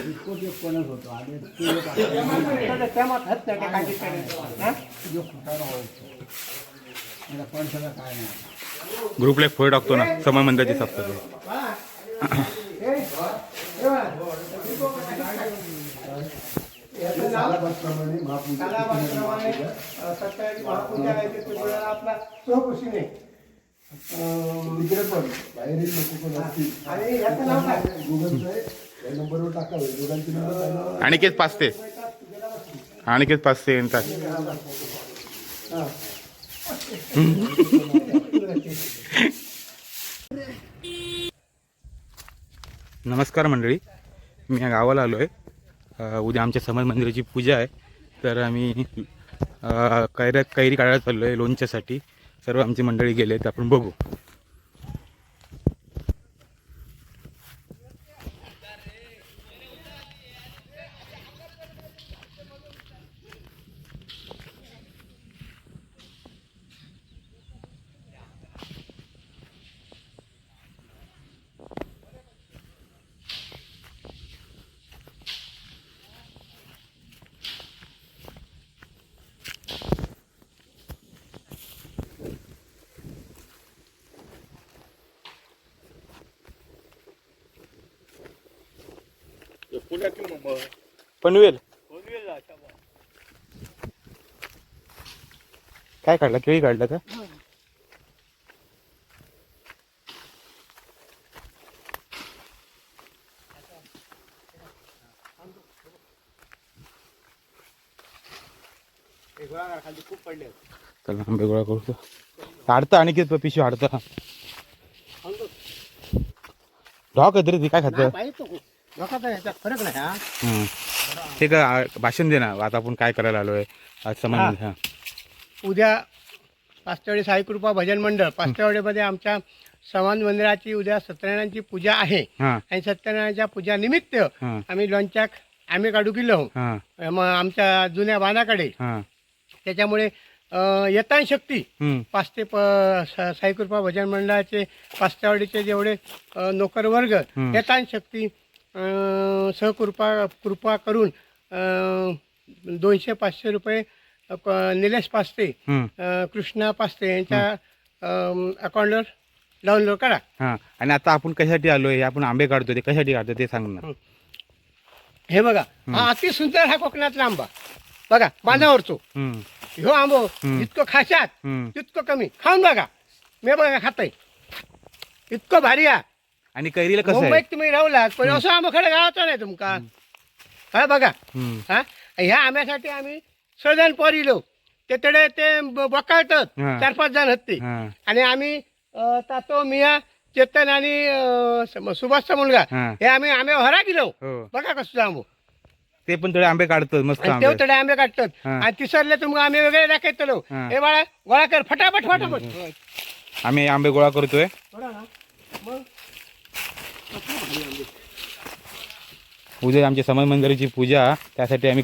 इसको जो कोणच होतो आणि ते जो खुटारा होतो मला पण सगळं काय नाही ग्रुपला एक फोटो टाकतो ना समय मंदिराची सप्ताह आपला सहकृषीने तिकडे पण बाहेरील लोक पण असतील आणि याचं नाव काय गुगल पे या नंबरवर टाकावे दोघांची नंबर अनिकेत पाचते येतात. नमस्कार मंडळी, मी या गावाला आलो आहे. उद्या आमच्या समाज मंदिराची पूजा आहे, तर आम्ही कैरी काढायला चाललो आहे लोणच्यासाठी. सर्व आमची मंडळी गेले तर आपण बघू. पनवेल काय काढला? केळी काढला का? खूप पडले चला आंबे गोळा करतो. हाडता आणि किती पिशवी हाडता ढॉक तरी ती काय खात फरक नाही हा. ते का भाषण दे ना आता आपण काय करायला आलोय आज समाज. हा उद्या पाचटेवाडी साईकृपा भजन मंडळ पाचटेवाडीमध्ये आमच्या समाज मंदिराची उद्या सत्यनारायणाची पूजा आहे. आणि सत्यनारायणाच्या पूजा निमित्त आम्ही लोणच्याक आम्ही काढू गेलो मग आमच्या जुन्या बाणाकडे. त्याच्यामुळे यतान शक्ती पाचटे साईकृपा भजन मंडळाचे पाचटेवाडीचे जेवढे नोकर वर्ग यतान शक्ती कृपा करून 200-500 रुपये निलेश पाचटे कृष्णा पाचटे यांच्या अकाउंटवर डाउनलोड करा. आणि आता आपण कशासाठी आलोय? आपण आंबे काढतो, ते कशासाठी काढतो ते सांग ना. हे बघा, हा अति सुंदर हा कोकणातला आंबा बघा, बांधावरचो ह्यो आंबो जितकं खाशात तितकं कमी. खाऊन बघा, मी बघा खाताय इतकं भारी आहे. आणि कैरीला कसं मुंबईत तुम्ही राहुलात पण असं आंबा खडे गावाचा नाही तुमका. हा बघा, हा ह्या आंब्यासाठी आम्ही सजन पोरिलो ते तडे ते बकाळतात 4-5 जण होते. आणि आम्ही तातो मिया चेतन आणि सुभाषचा मुलगा हे आम्ही आंबे हरा गेलो. बघा कसं आंबो ते पण थोडे आंबे काढतात मस्त. तेव्हा थोडे आंबे काढतात आणि तिसरले तुम्ही आंबे वेगळे दाखवतो. हे बाळा गोळा कर फटाफट फटाफट. आम्ही आंबे गोळा करतोय. उद्या आमच्या समाज मंदिराची पूजा, त्यासाठी आम्ही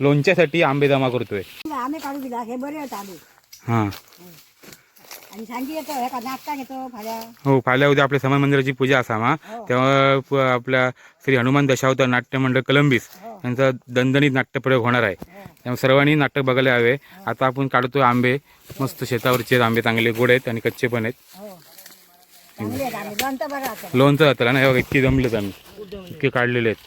लोणच्यासाठी आंबे जमा करतोय. आंबे काढू दिला हे बरे आहेत आंबे. हां आणि सांगी येतो एका नाश्ता घेतो फाल्या. हो, फाल्या उद्या आपल्या समाज मंदिराची पूजा असा मा तेव्हा आपल्या श्री हनुमान दशावतार नाट्य मंडळ कलंबीस यांचा दणदणीत नाट्यप्रयोग होणार आहे. त्यामुळे सर्वांनी नाटक बघायला हवे. आता आपण काढतोय आंबे, मस्त शेतावरचे आंबे चांगले गोड आहेत आणि कच्चे पण आहेत. लोणचं जाताला ना, हे बघा इतकी जमलेत आम्ही, इतके काढलेले आहेत.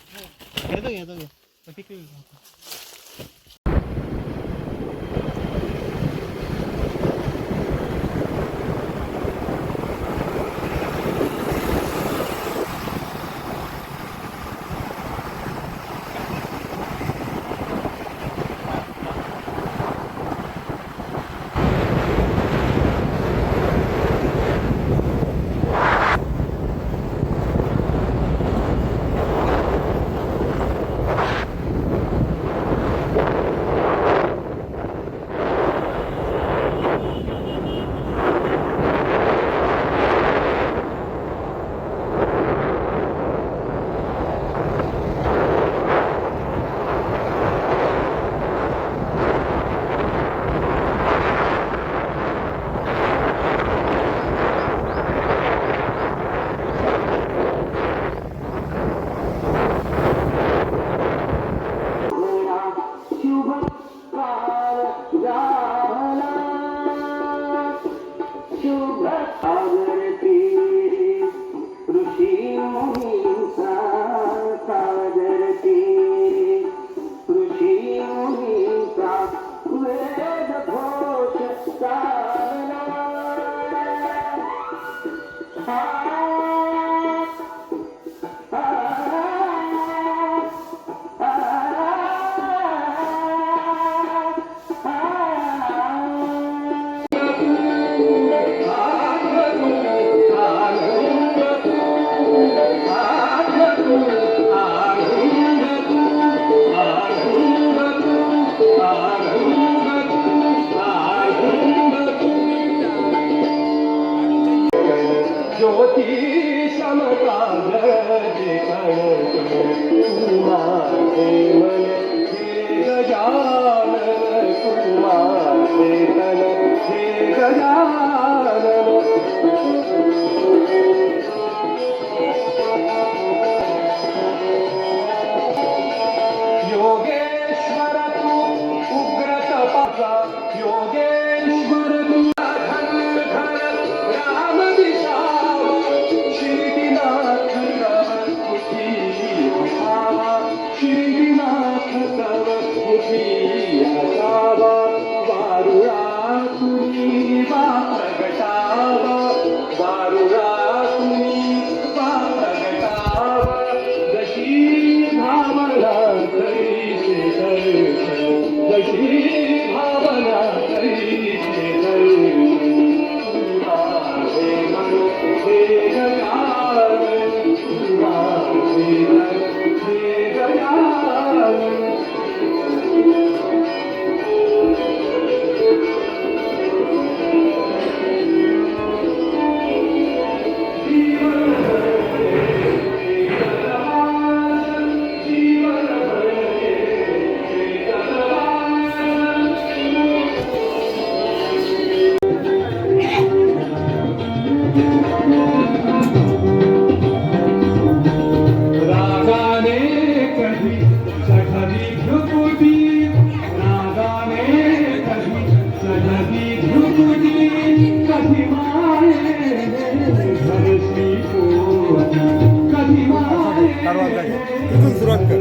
तिथून सुरुवात कर,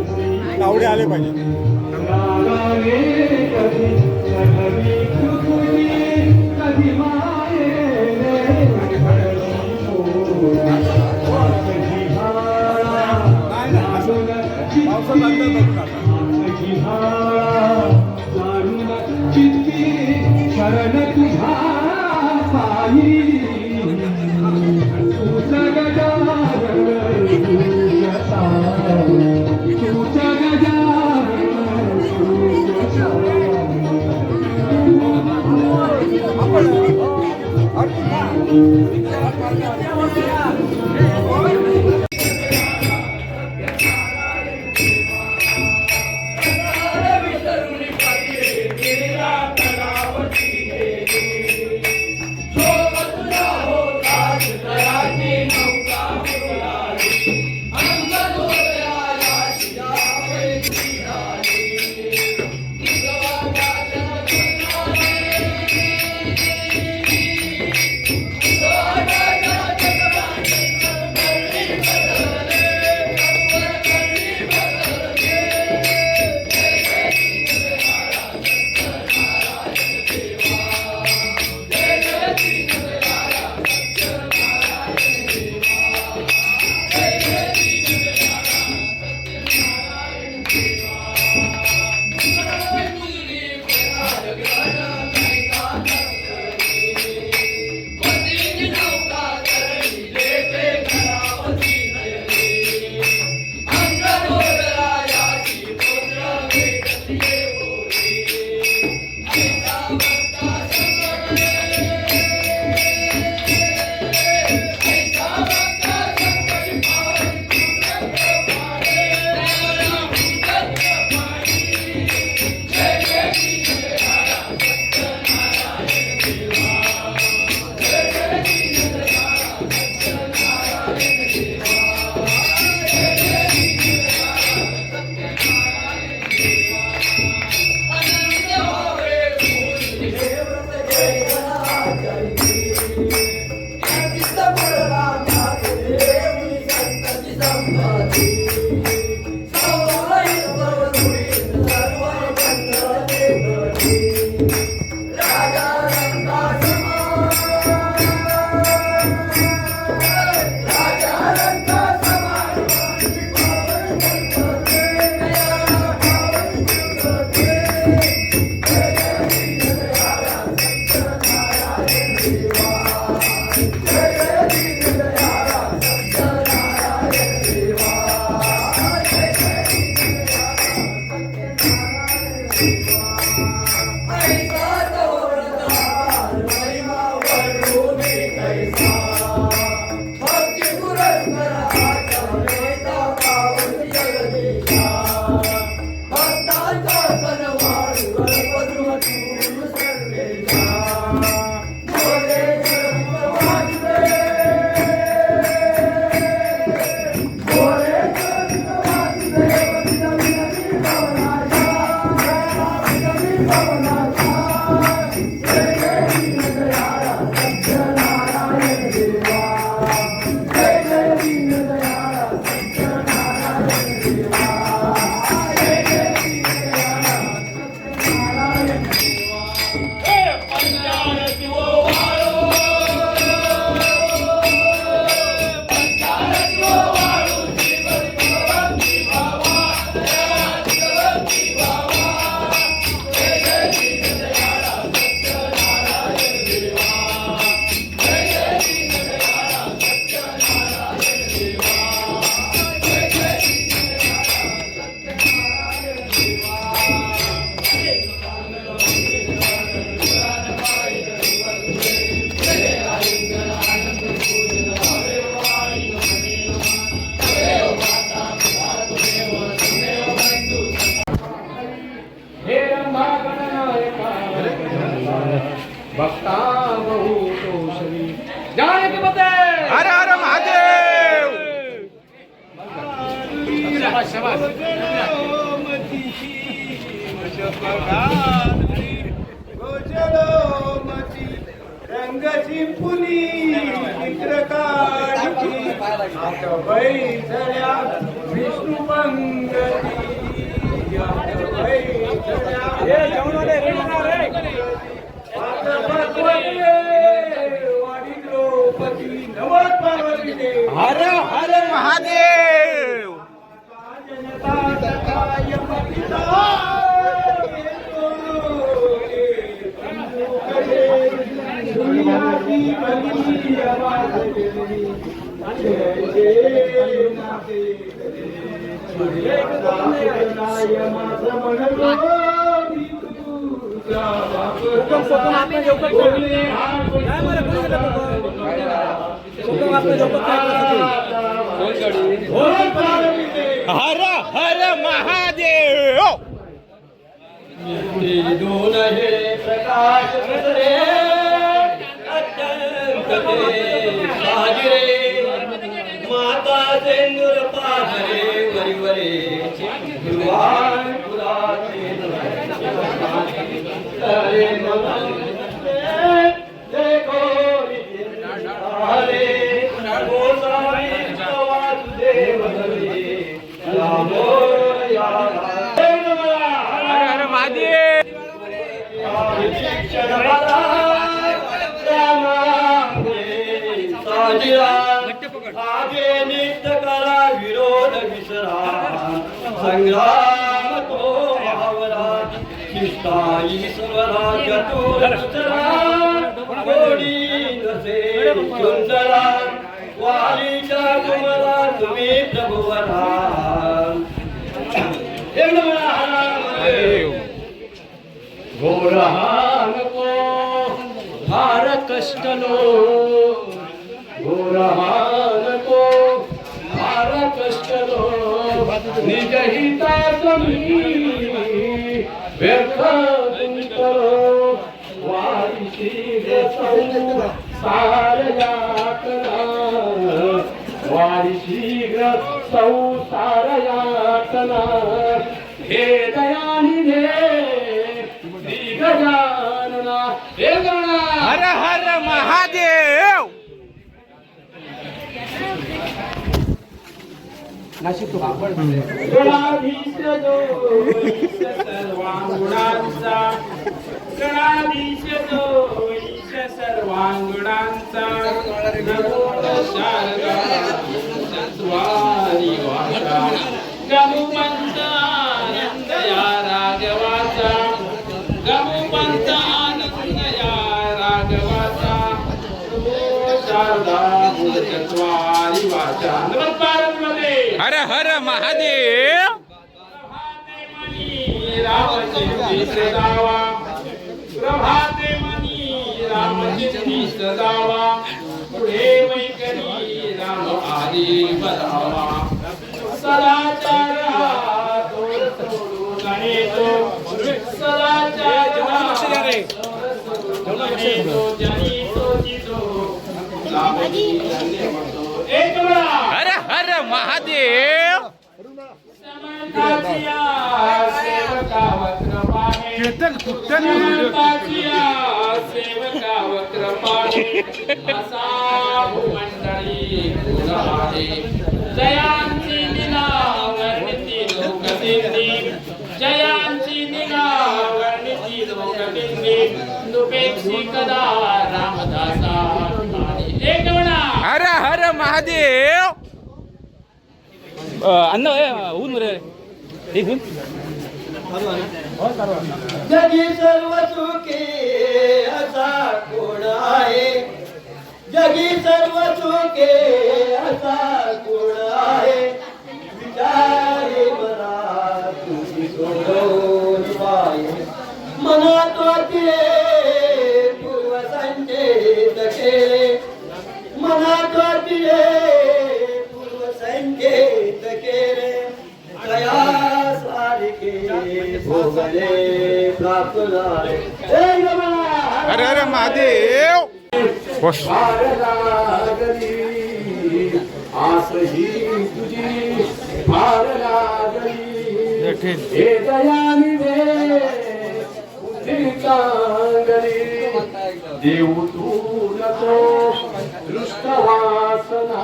तावडे आले पाहिजे. हर हर महादेव. रंगाची पुली चित्रकाराची बैठल्या विष्णू हर हर महादेव. हर हर महादेव. दोन हे प्रकाश रे अत्यंत साजरे माता सेंदूर पाहरे वरिवरे भगवान पुराचे हरे देखो हरे गोसाई वासुदेव हरे रामो या हर महादेव. आगे नित्य करा विरोध विसरा संग्राम तो भावरा शिष्टाई स्वरा चतुर गोडी नसे सुंदरा वालीच्या कुमरा तुम्ही प्रभुवरा घोरहानको हार कष्टलो घोरहानको हार कष्टलो निजहिता समी व्यर्थ करो वारीची सार यातना वारीशी संसार यातना हे दयानिधे गजानना हे गणा हर हर महादेव. गणाधीश जो ईश सर्वांगुणांचा गणाधीश जो ईश सर्वांगुणांचा नमो शारदा सत्वारी वाचा गमुपंत आनंद या राघवाचा गमुपंत आनंद या राघवाचा शारदा चत्वारी वाचा नमस्कारमध्ये हर हर महादेव. रामचिंती सदावा प्रभाते मनी रामचिंती सदावा पुढे वैकरी राम आदी बदावा सदाचारा तोर सोडू नये तो सदाचारा नये तो जनी तो जितो रामजी धन्यवाद एक बडा हर हर महादेव. समंताचिया सेवका वक्र समंताचिया सेवका वक्र असा भूमंडळी पुराणे जयांची लीला वर्णिती लोकदिंडी जयांची लीला वर्णिती लोकदिंडी नुपेक्षी कदा रामदासा एक म्हणा हर हर महादेव. अन्न ऊन रे हे ऊन. जगी सर्व सुखे असा कोण आहे जगी सर्व सुखे असा कोण आहे विचारे मला तुझी सोडून पाये मनात वाटले पूर्व संकेत केले मनात वाटले पूर्व संकेत केले कया सारिके भोगले प्राप्त झाले हर हर महादेव. फार लागली आस ही तुझी फार लागली हे दयानी दे बुद्धी चांगली देऊ तू नको दृष्ट वासना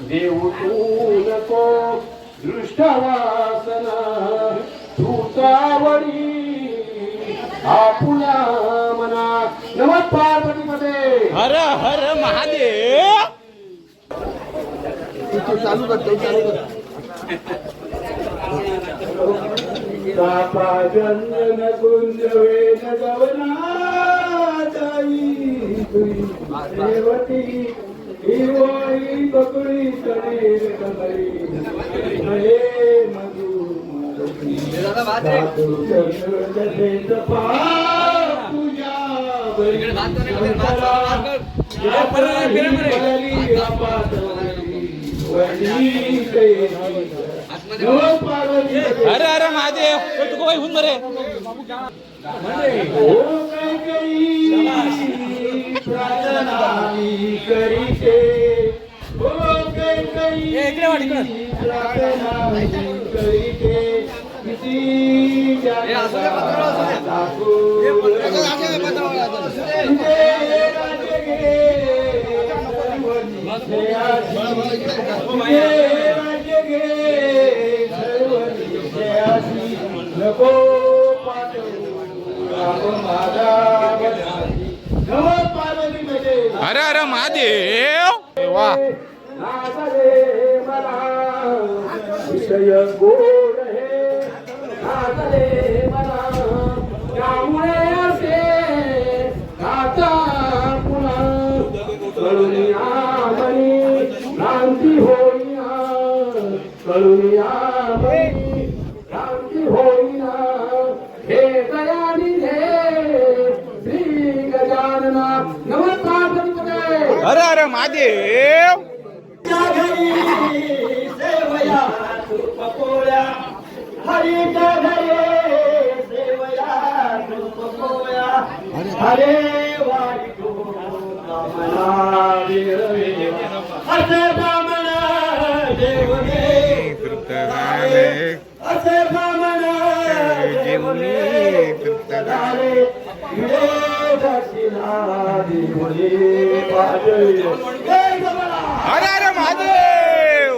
देऊ तू नको दृष्ट वासना तू तावडी आपुला मना नमः पार्वतीमध्ये हर हर महादेव. चालू कर बापा जन्म कुंज वेद गवना जाई तुई देवती हिरवाई बकळी शरीर कमरी नये मधु हर हर महादेव. तू काय ऊन रे करीते करीते नको हर हर महादेव. वा विषय गोड हे नाचले मला त्यामुळे असे आता पुन्हा कळून आमणी क्रांती होईना कळून आमणी क्रांती होईना हे दयानी हे श्री गजानना नमस्कार. हर हर महादेव. सेवया तुप पोळ्या हरीच्या घरे सेवया तुप पोळ्या हरे वारी कामना विरवे असे ब्राह्मण देवने तृप्त झाले असे ब्राह्मण देवने तृप्त झाले विडे दक्षिणा देवने पाजळे. हर हर महादेव.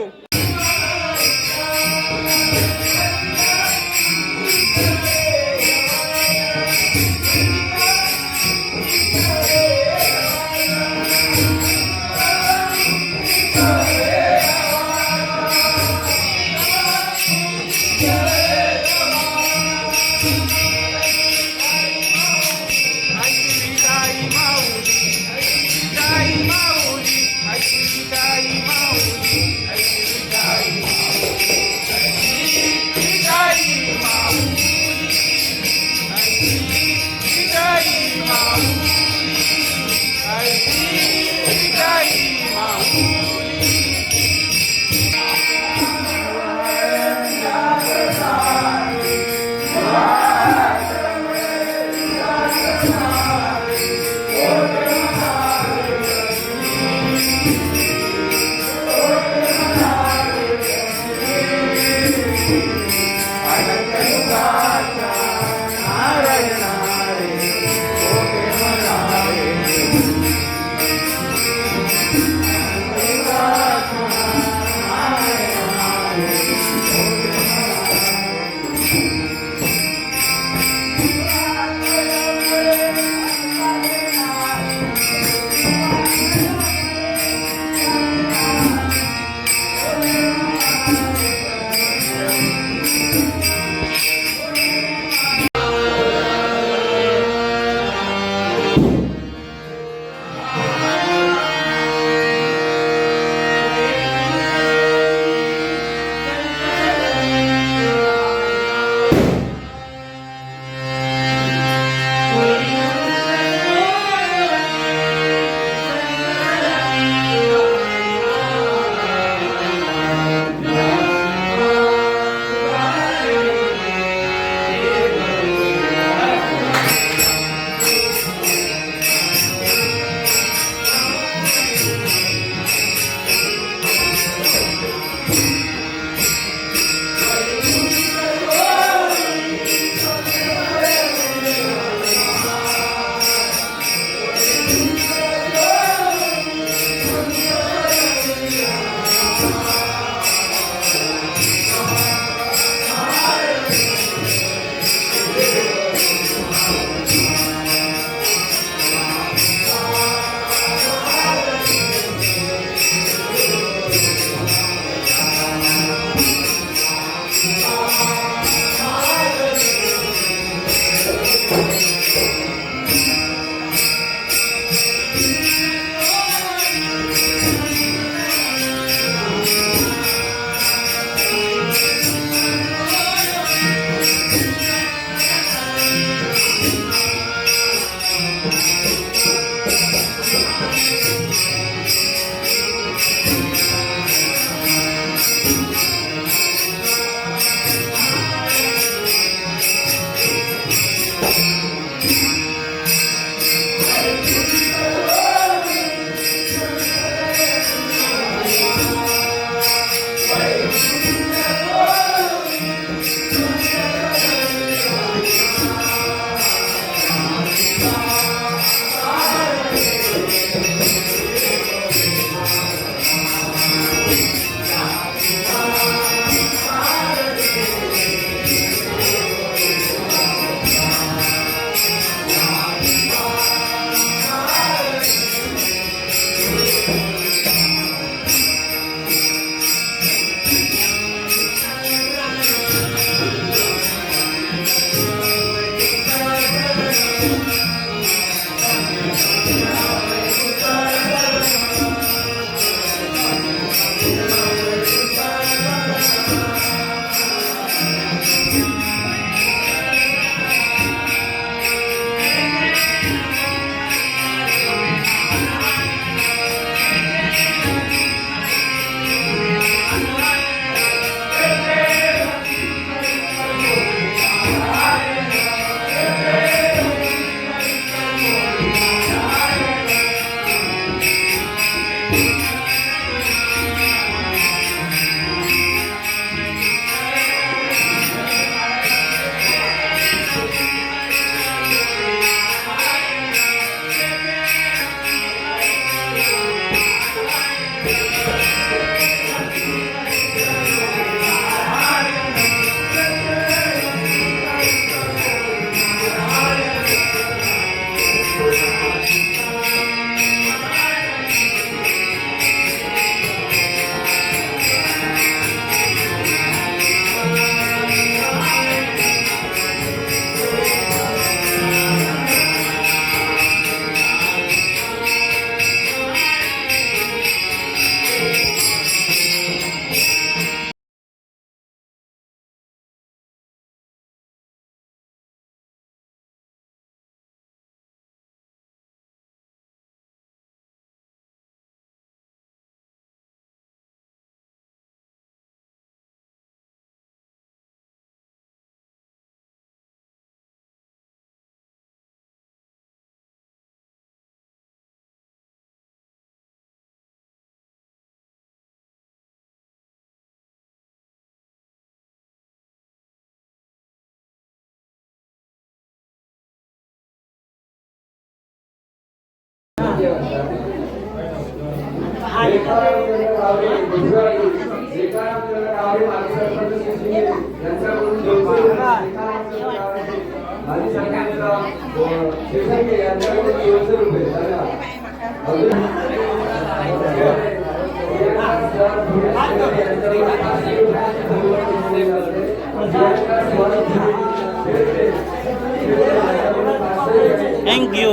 थँक्यू.